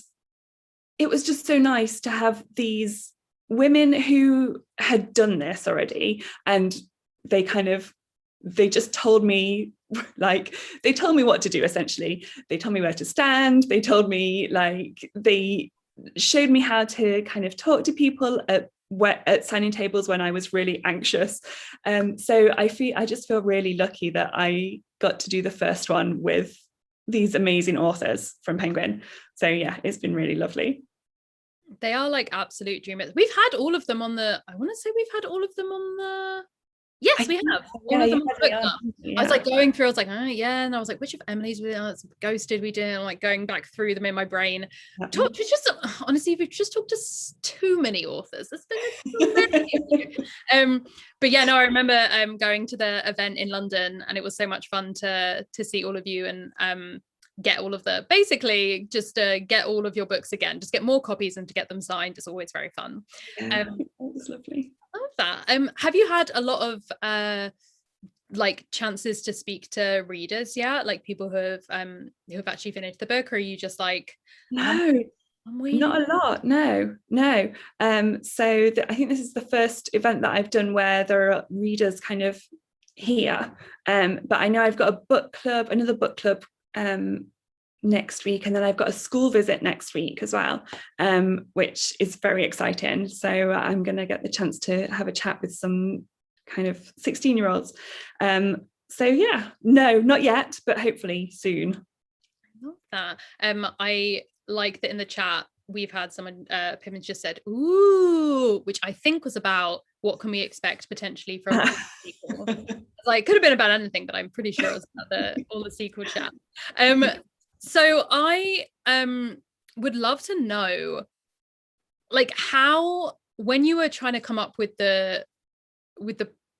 it was just so nice to have these women who had done this already, and they just told me, like, they told me what to do, essentially. They told me where to stand. They told me, like, they showed me how to kind of talk to people at signing tables when I was really anxious. So I just feel really lucky that I got to do the first one with these amazing authors from Penguin. So yeah, it's been really lovely. They are like absolute dreamers. We've had all of them on the, I want to say we've had all of them on the, yes, we have. All of them on the book club. Yeah. I was like going through, I was like, oh yeah. And I was like, which of Emily's Ghosted we did? And I'm like going back through them in my brain. Honestly, we've just talked to too many authors. But yeah, no, I remember going to the event in London, and it was so much fun to see all of you and get all of basically just get all of your books again, just get more copies and to get them signed is always very fun. That was lovely. I love that. Have you had a lot of like chances to speak to readers yet, like people who have actually finished the book, or are you just like, no, I'm waiting? Not a lot, no. So I think this is the first event that I've done where there are readers kind of here, but I know I've got another book club next week, and then I've got a school visit next week as well, which is very exciting. So I'm going to get the chance to have a chat with some kind of 16-year-olds. So yeah, no, not yet, but hopefully soon. I love that. I like that in the chat we've had someone, Pippin just said ooh, which I think was about what can we expect potentially from the sequel. Like, could have been about anything, but I'm pretty sure it was about all the sequel chat. So I would love to know, like, how, when you were trying to come up with the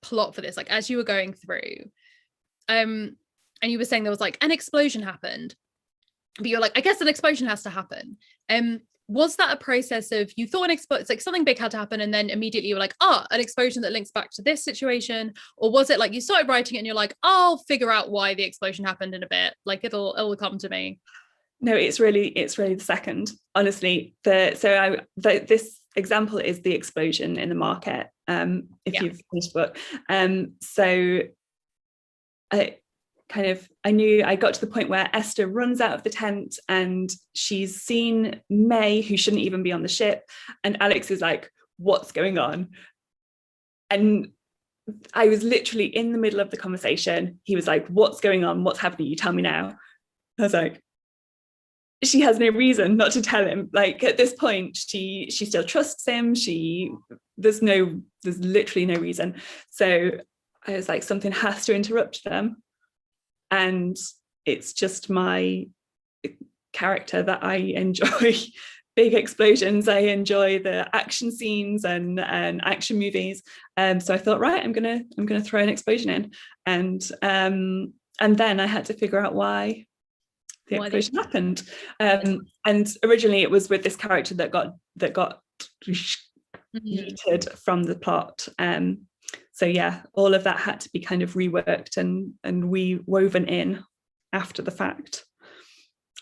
plot for this, like as you were going through, and you were saying there was like an explosion happened, but you're like, I guess an explosion has to happen. Was that a process of, you thought it's like something big had to happen, and then immediately you were like, an explosion that links back to this situation? Or was it like you started writing it and you're like, I'll figure out why the explosion happened in a bit, like it'll come to me? No, it's really the second, honestly. This example is the explosion in the market, if you've finished the book. So I knew I got to the point where Esther runs out of the tent and she's seen May, who shouldn't even be on the ship, and Alex is like, what's going on? And I was literally in the middle of the conversation. He was like, what's going on? What's happening? You tell me now. I was like, she has no reason not to tell him. Like, at this point, she still trusts him. There's literally no reason. So I was like, something has to interrupt them. And it's just my character that I enjoy big explosions. I enjoy the action scenes and action movies. So I thought, right, I'm gonna throw an explosion in, and then I had to figure out why the explosion happened. And originally it was with this character that got yeeted from the plot. So yeah, all of that had to be kind of reworked and woven in after the fact.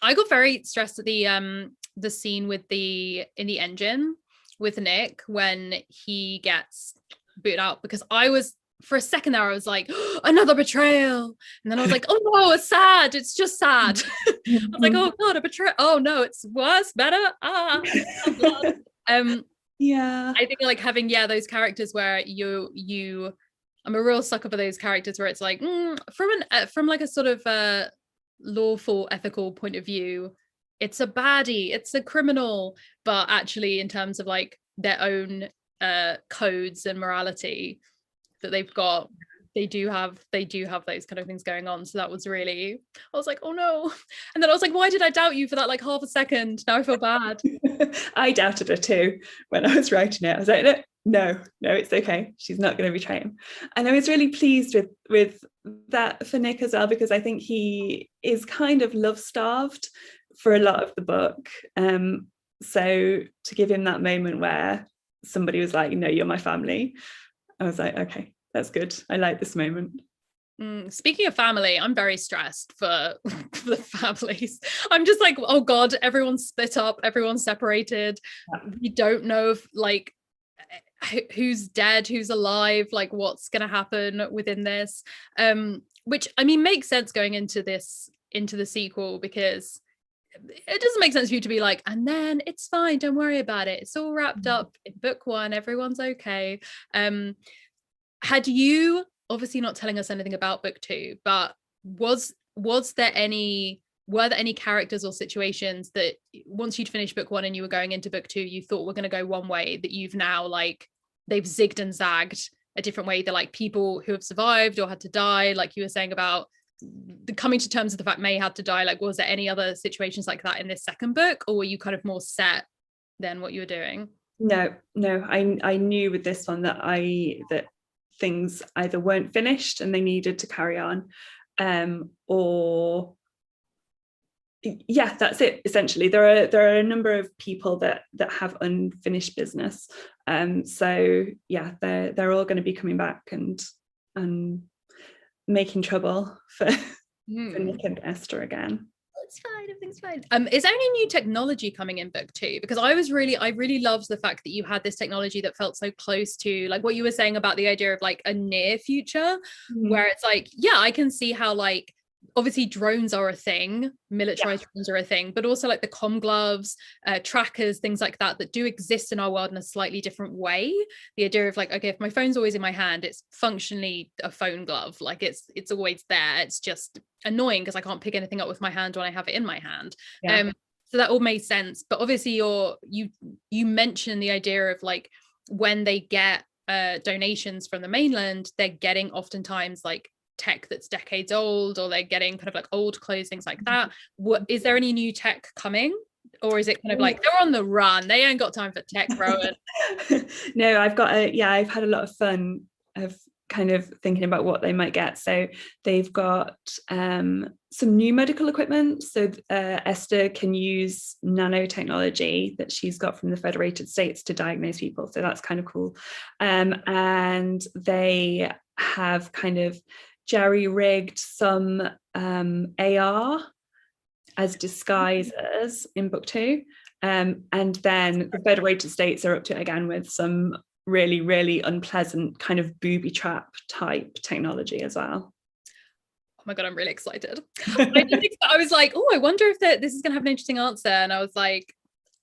I got very stressed at the scene with in the engine with Nick when he gets booted out, because I was, for a second there, I was like, oh, another betrayal, and then I was like, oh no, it's sad, it's just sad. I was like, oh god, a betrayal, oh no, it's worse, better, yeah, I think like having those characters where you I'm a real sucker for those characters where it's like from like a sort of lawful ethical point of view, it's a baddie, it's a criminal, but actually in terms of like their own codes and morality that they've got, they do have those kind of things going on. So that was really, I was like, oh no. And then I was like, why did I doubt you for that like half a second? Now I feel bad. I doubted her too when I was writing it. I was like, no, it's okay, she's not going to betray him. And I was really pleased with that for Nick as well, because I think he is kind of love starved for a lot of the book. So to give him that moment where somebody was like, no, you're my family, I was like, okay, that's good, I like this moment. Speaking of family, I'm very stressed for the families. I'm just like, oh god, everyone's split up, everyone's separated. We don't know if like who's dead, who's alive, like what's gonna happen within this, which I mean makes sense going into the sequel, because it doesn't make sense for you to be like, and then it's fine, don't worry about it, it's all wrapped up in book one, everyone's okay. Had you, obviously not telling us anything about book two, but were there any characters or situations that once you'd finished book one and you were going into book two, you thought were going to go one way, that you've now like they've zigged and zagged a different way? They're like people who have survived or had to die, like you were saying about the coming to terms with the fact May had to die. Like, was there any other situations like that in this second book, or were you kind of more set than what you were doing? No, I knew with this one that things either weren't finished and they needed to carry on, or yeah, that's it essentially. There are a number of people that have unfinished business, so yeah, they're all going to be coming back and making trouble for Nick and Esther again. It's fine, everything's fine. Is there any new technology coming in book two? Because I really loved the fact that you had this technology that felt so close to like what you were saying about the idea of like a near future, where it's like, yeah, I can see how like obviously drones are a thing, militarized drones are a thing, but also like the comm gloves, trackers, things like that do exist in our world in a slightly different way. The idea of like, okay, if my phone's always in my hand, it's functionally a phone glove, like it's always there, it's just annoying because I can't pick anything up with my hand when I have it in my hand. So that all made sense. But obviously you mentioned the idea of like when they get donations from the mainland, they're getting oftentimes like tech that's decades old, or they're getting kind of like old clothes, things like that. What is there any new tech coming, or is it kind of like they're on the run, they ain't got time for tech, Rowan? No, I've had a lot of fun of kind of thinking about what they might get. So they've got some new medical equipment. So Esther can use nanotechnology that she's got from the Federated States to diagnose people. So that's kind of cool. And they have kind of jerry-rigged some AR as disguises in book two. And then the Federated States are up to it again with some really, really unpleasant kind of booby trap type technology as well. Oh my god, I'm really excited. I was like, oh, I wonder if this is going to have an interesting answer, and I was like,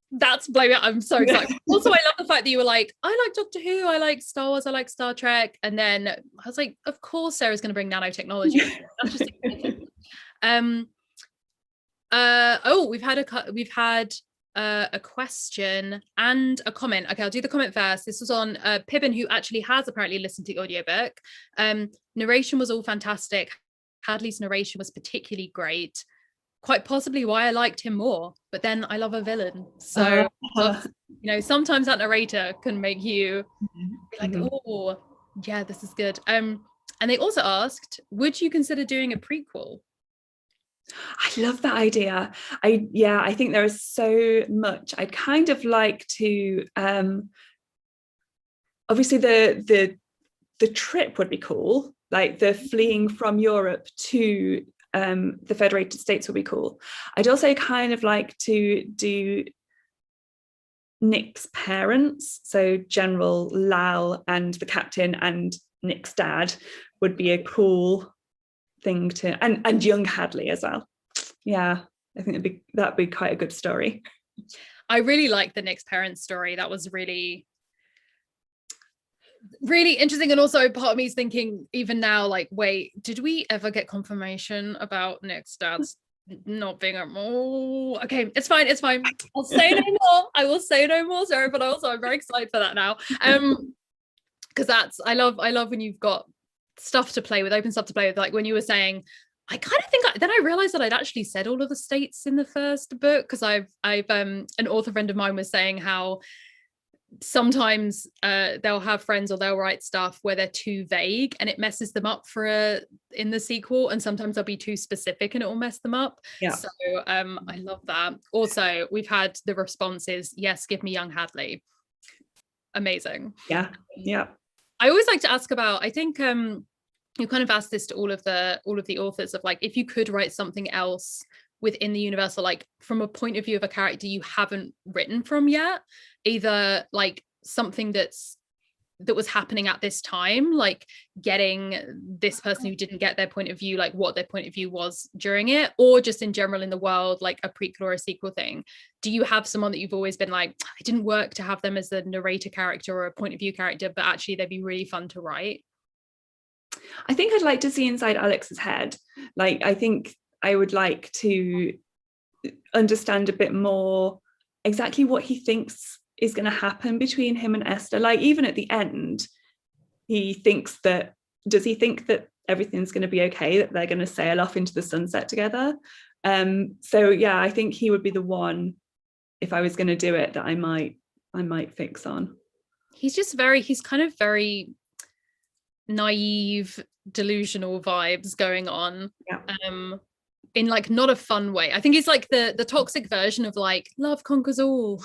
that's blowing up. I'm so excited. Also, I love the fact that you were like, I like Doctor Who, I like Star Wars, I like Star Trek, and then I was like, of course Sarah's going to bring nanotechnology. That's just we've had a question and a comment. Okay, I'll do the comment first. This was on Pippin, who actually has apparently listened to the audiobook. Narration was all fantastic. Hadley's narration was particularly great. quite possibly why I liked him more. But then I love a villain, so sometimes that narrator can make you be like, oh yeah, this is good. And they also asked, would you consider doing a prequel? I love that idea. I think there is so much I'd kind of like to, obviously the trip would be cool, like the fleeing from Europe to the Federated States would be cool. I'd also kind of like to do Nick's parents, so General Lal and the captain and Nick's dad would be a cool thing to, and young Hadley as well. Yeah, I think that'd be quite a good story. I really like the Nick's parents story. That was really interesting, and also part of me is thinking even now, like, wait, did we ever get confirmation about Nick's dad's not being okay, it's fine, I'll say no more. I will say no more, Sarah, but also I'm very excited for that now, because I love when you've got stuff to play with, open stuff to play with. Like when you were saying, I kind of think then I realized that I'd actually said all of the states in the first book, because I've an author friend of mine was saying how sometimes they'll have friends or they'll write stuff where they're too vague and it messes them up in the sequel, and sometimes they'll be too specific and it will mess them up. So I love that. Also, we've had the responses, yes, give me young Hadley. Amazing. Yeah I always like to ask about, I think you kind of asked this to all of the authors, of like, if you could write something else within the universe, or like from a point of view of a character you haven't written from yet, either like something that was happening at this time, like getting this person who didn't get their point of view, like what their point of view was during it, or just in general in the world, like a prequel or a sequel thing. Do you have someone that you've always been like, it didn't work to have them as a narrator character or a point of view character, but actually they'd be really fun to write? I think I'd like to see inside Alex's head. Like, I think I would like to understand a bit more exactly what he thinks is going to happen between him and Esther. Like, even at the end, does he think that everything's going to be okay, that they're going to sail off into the sunset together? So yeah, I think he would be the one, if I was going to do it, that I might fix on. He's kind of very naive, delusional vibes going on. In like not a fun way. I think he's like the toxic version of like love conquers all.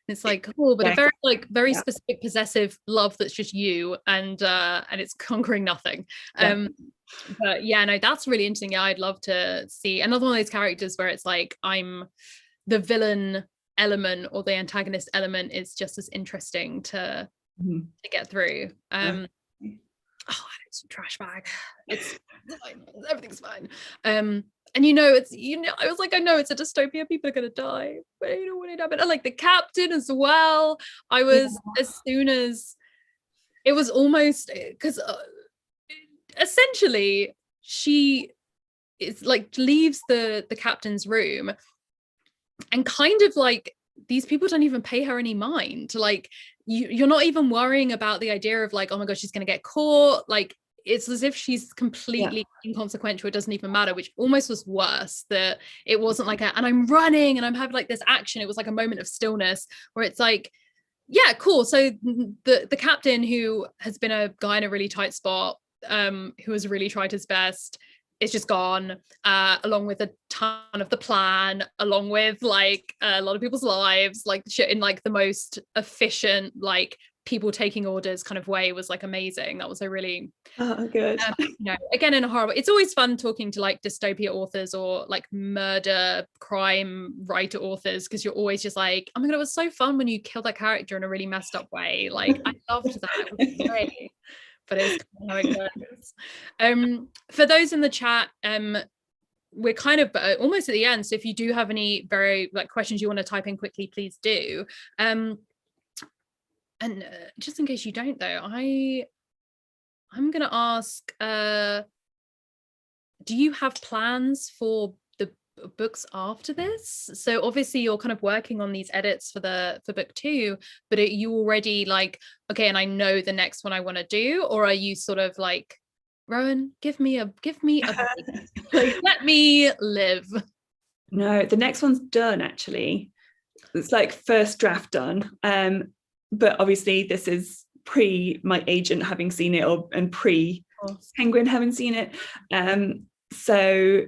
It's like cool, but a very specific possessive love that's just you, and it's conquering nothing. But yeah, no, that's really interesting. Yeah, I'd love to see another one of those characters where it's like I'm the villain element or the antagonist element is just as interesting to get through. It's a trash bag. It's fine. Everything's fine. And I was like, I know it's a dystopia, people are gonna die, but you know what it happened. And like the captain as well. I was as soon as it was almost, because essentially she is like leaves the captain's room, and kind of like these people don't even pay her any mind. Like you're not even worrying about the idea of like, oh my gosh, she's gonna get caught. Like it's as if she's completely inconsequential. It doesn't even matter, which almost was worse, that it wasn't like and I'm running and I'm having like this action. It was like a moment of stillness where it's like, yeah, cool. So the captain, who has been a guy in a really tight spot, who has really tried his best, is just gone, along with a ton of the plan, along with like a lot of people's lives, like shit, in like the most efficient, like people taking orders kind of way. Was like amazing. That was a really good. Again, in a horror, it's always fun talking to like dystopia authors or like murder crime writer authors, because you're always just like, oh my god, it was so fun when you killed that character in a really messed up way. Like I loved that. It was great. But it's kind of how it goes. For those in the chat, we're kind of almost at the end, so if you do have any very like questions you want to type in quickly, please do. And just in case you don't, though, I'm gonna ask, do you have plans for the books after this? So obviously you're kind of working on these edits for book 2, but are you already like, okay, and I know the next one I want to do, or are you sort of like, Rowan, give me a like, let me live? No, the next one's done actually. It's like first draft done. But obviously this is pre my agent having seen it, and pre Penguin having seen it. So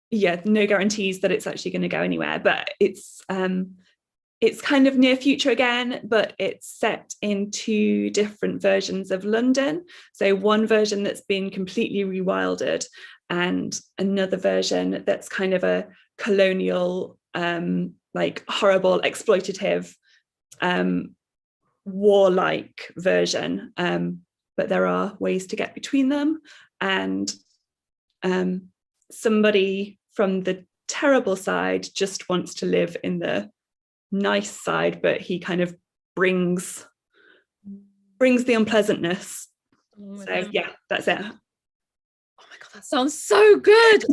yeah, no guarantees that it's actually going to go anywhere, but it's kind of near future again, but it's set in two different versions of London. So one version that's been completely rewilded, and another version that's kind of a colonial, like horrible, exploitative, warlike version. But there are ways to get between them. And somebody from the terrible side just wants to live in the nice side, but he kind of brings the unpleasantness. So yeah, that's it. Oh my god, that sounds so good.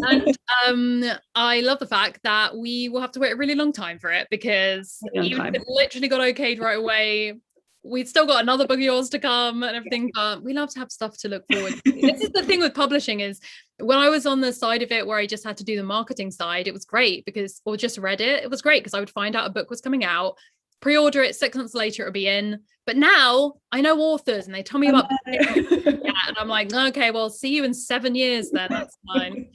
And I love the fact that we will have to wait a really long time for it, because even if it literally got okayed right away, we've still got another book of yours to come and everything, but we love to have stuff to look forward to. This is the thing with publishing, is when I was on the side of it where I just had to do the marketing side, it was great because, or just read it, it was great because I would find out a book was coming out, pre-order it, 6 months later it would be in. But now I know authors and they tell me about yeah, and I'm like, okay, well, see you in 7 years then, that's fine.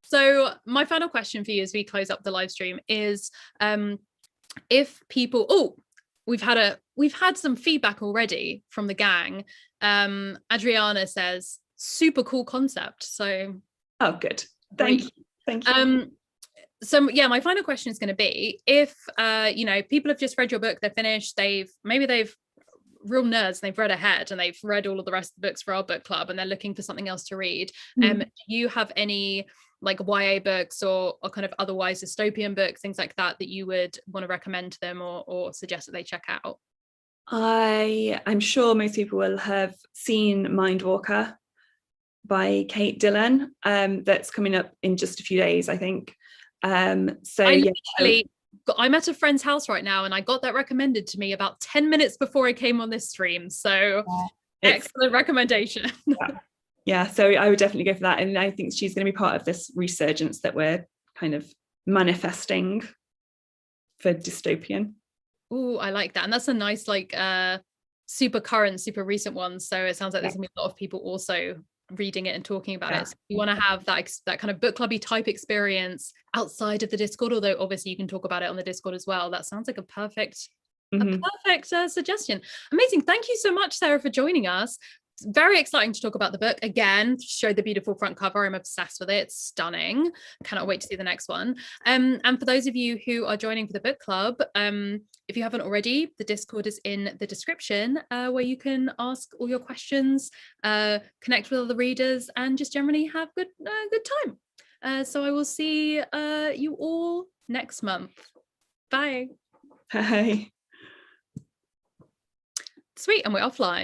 So my final question for you as we close up the live stream is, if people, we've had some feedback already from the gang. Adriana says super cool concept. So good. Thank you. So yeah, my final question is going to be, if people have just read your book, they're finished, they've real nerds, they've read ahead and they've read all of the rest of the books for our book club and they're looking for something else to read. Do you have any like YA books or kind of otherwise dystopian books, things like that you would want to recommend to them or suggest that they check out? I'm sure most people will have seen Mindwalker by Kate Dillon. That's coming up in just a few days, I think. I'm at a friend's house right now and I got that recommended to me about 10 minutes before I came on this stream. So excellent recommendation. Yeah, so I would definitely go for that. And I think she's going to be part of this resurgence that we're kind of manifesting for dystopian. Oh, I like that. And that's a nice, like, super current, super recent one. So it sounds like there's gonna be a lot of people also reading it and talking about it. So you want to have that kind of book clubby type experience outside of the Discord, although obviously you can talk about it on the Discord as well. That sounds like a perfect suggestion. Amazing. Thank you so much, Sarah, for joining us. It's very exciting to talk about the book again, show the beautiful front cover. I'm obsessed with it. It's stunning. Cannot wait to see the next one. And for those of you who are joining for the book club, if you haven't already, the Discord is in the description, where you can ask all your questions, connect with other readers, and just generally have good time. So I will see you all next month. Bye. Bye. Sweet, and we're offline.